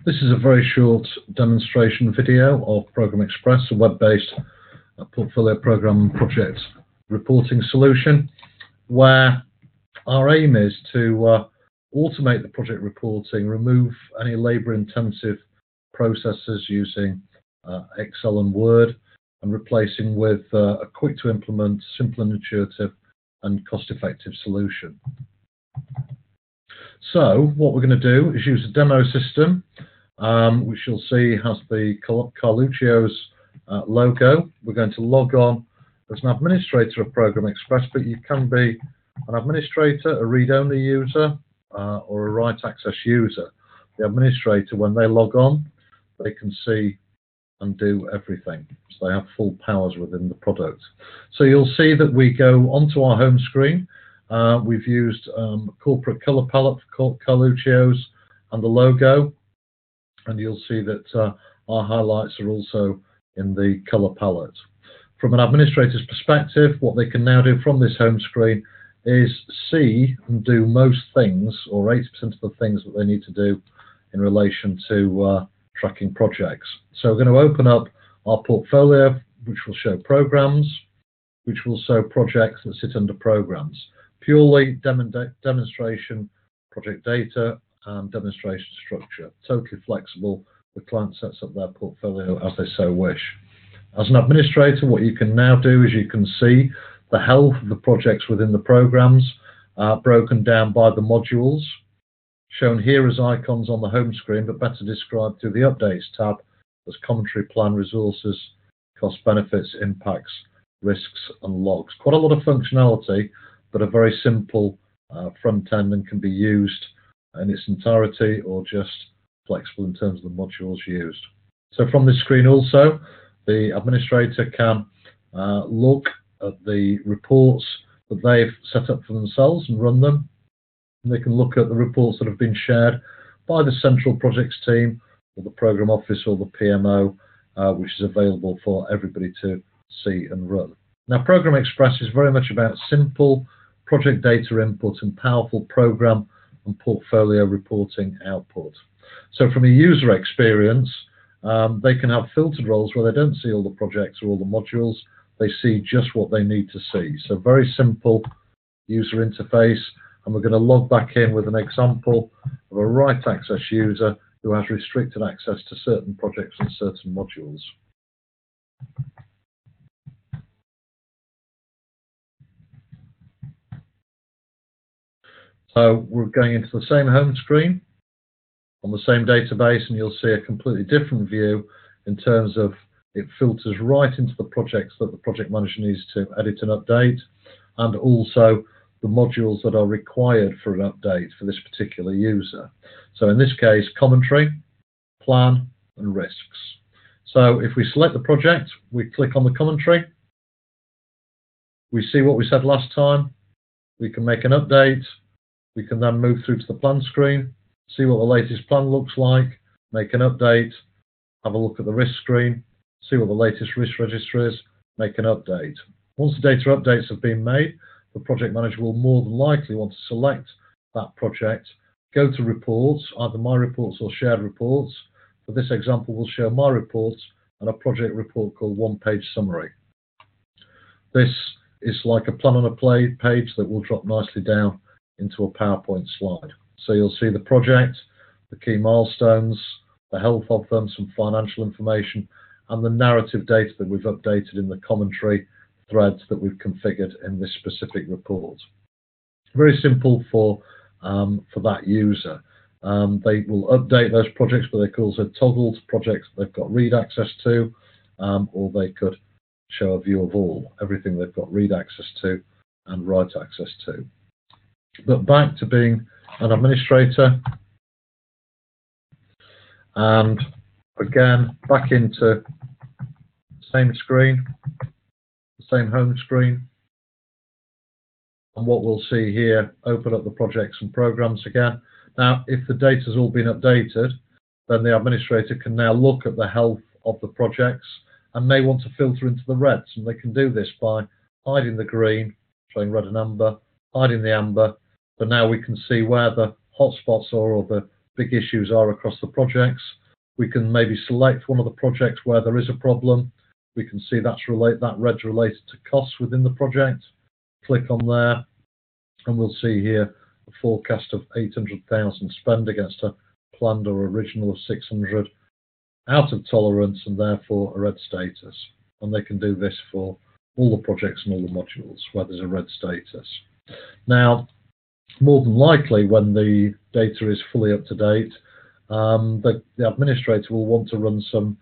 This is a very short demonstration video of Program Express, a web-based portfolio program project reporting solution, where our aim is to automate the project reporting, remove any labour-intensive processes using Excel and Word, and replacing with a quick-to-implement, simple and intuitive, and cost-effective solution. So what we're going to do is use a demo system, which you'll see has the Carluccios logo. We're going to log on as an administrator of Program Express, but you can be an administrator, a read-only user, or a write-access user. The administrator, when they log on, they can see and do everything. So they have full powers within the product. So you'll see that we go onto our home screen. We've used corporate color palette for Carluccios and the logo, and you'll see that our highlights are also in the color palette. From an administrator's perspective, what they can now do from this home screen is see and do most things, or 80% of the things that they need to do in relation to tracking projects. So we're going to open up our portfolio, which will show programs, which will show projects that sit under programs. Purely demonstration, project data, and demonstration structure. Totally flexible. The client sets up their portfolio as they so wish. As an administrator, what you can now do is you can see the health of the projects within the programs, broken down by the modules, shown here as icons on the home screen, but better described through the Updates tab as commentary, plan, resources, cost, benefits, impacts, risks, and logs. Quite a lot of functionality, but a very simple front end, and can be used in its entirety or just flexible in terms of the modules used. So from this screen also, the administrator can look at the reports that they've set up for themselves and run them. And they can look at the reports that have been shared by the central projects team or the program office or the PMO, which is available for everybody to see and run. Now, Program Express is very much about simple project data input and powerful program and portfolio reporting output. So from a user experience, they can have filtered roles where they don't see all the projects or all the modules. They see just what they need to see. So very simple user interface. And we're going to log back in with an example of a write access user who has restricted access to certain projects and certain modules. So we're going into the same home screen on the same database, and you'll see a completely different view in terms of it filters right into the projects that the project manager needs to edit and update, and also the modules that are required for an update for this particular user. So in this case, commentary, plan, and risks. So if we select the project, we click on the commentary, we see what we said last time, we can make an update, we can then move through to the plan screen, see what the latest plan looks like, make an update, have a look at the risk screen, see what the latest risk register is, make an update. Once the data updates have been made, the project manager will more than likely want to select that project, go to reports, either My Reports or Shared Reports. For this example, we'll show My Reports and a project report called One Page Summary. This is like a plan on a page that will drop nicely down into a PowerPoint slide. So you'll see the project, the key milestones, the health of them, some financial information, and the narrative data that we've updated in the commentary threads that we've configured in this specific report. Very simple for that user. They will update those projects, but they could also toggle to projects they've got read access to, or they could show a view of all, everything they've got read access to and write access to. But back to being an administrator, and again, back into the same screen, the same home screen. And what we'll see here, open up the projects and programs again. Now, if the data's all been updated, then the administrator can now look at the health of the projects and may want to filter into the reds. And they can do this by hiding the green, showing red and amber, hiding the amber. So now we can see where the hotspots are, or the big issues are across the projects. We can maybe select one of the projects where there is a problem. We can see that red's related to costs within the project. Click on there, and we'll see here a forecast of 800,000 spend against a planned or original of 600, out of tolerance, and therefore a red status. And they can do this for all the projects and all the modules where there's a red status. Now, more than likely, when the data is fully up to date, the administrator will want to run some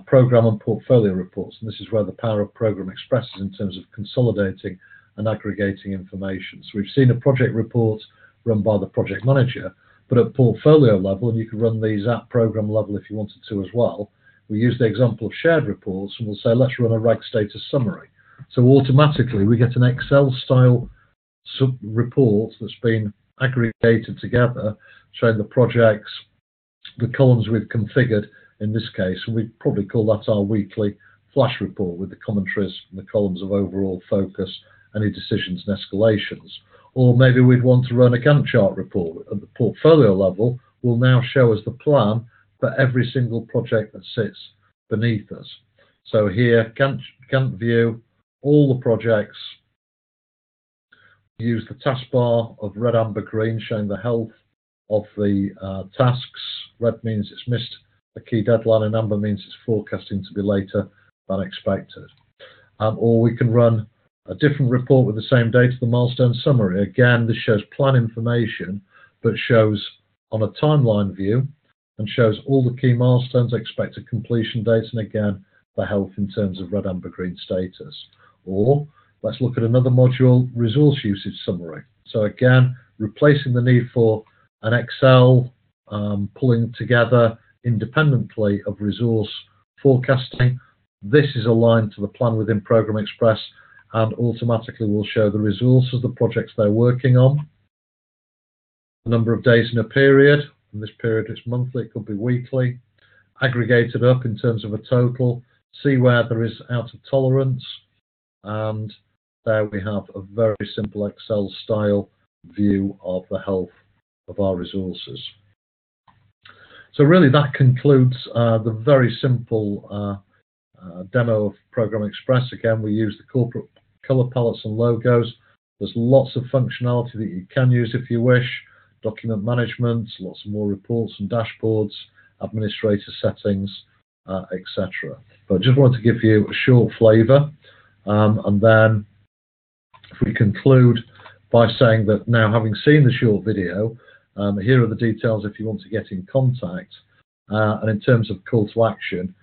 program and portfolio reports, and this is where the power of Program Express is in terms of consolidating and aggregating information. So we've seen a project report run by the project manager, but at portfolio level, and you can run these at program level if you wanted to as well, we use the example of shared reports, and we'll say, let's run a RAG status summary. So automatically, we get an Excel-style report that's been aggregated together, showing the projects, the columns we've configured in this case, and we probably call that our weekly flash report with the commentaries and the columns of overall focus, any decisions and escalations. Or maybe we'd want to run a Gantt chart report at the portfolio level, will now show us the plan for every single project that sits beneath us. So here, Gantt view, all the projects. Use the taskbar of red, amber, green, showing the health of the tasks. Red means it's missed a key deadline, and amber means it's forecasting to be later than expected. Or we can run a different report with the same data, the milestone summary. Again, this shows plan information, but shows on a timeline view and shows all the key milestones, expected completion dates, and again, the health in terms of red, amber, green status. Or let's look at another module, resource usage summary. So again, replacing the need for an Excel, pulling together independently of resource forecasting. This is aligned to the plan within Program Express and automatically will show the resources, the projects they're working on, the number of days in a period. In this period, it's monthly, it could be weekly, aggregated up in terms of a total, see where there is out of tolerance, and there we have a very simple Excel style view of the health of our resources. So really that concludes the very simple demo of Program Express. Again, we use the corporate color palettes and logos. There's lots of functionality that you can use if you wish, document management, lots of more reports and dashboards, administrator settings, etc. But I just wanted to give you a short flavour, and then if we conclude by saying that now, having seen the short video, here are the details if you want to get in contact, and in terms of call to action,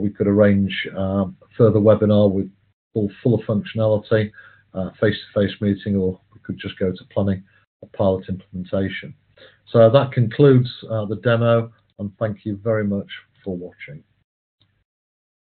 we could arrange a further webinar with fuller functionality, face-to-face meeting, or we could just go to planning a pilot implementation. So that concludes the demo, and thank you very much for watching.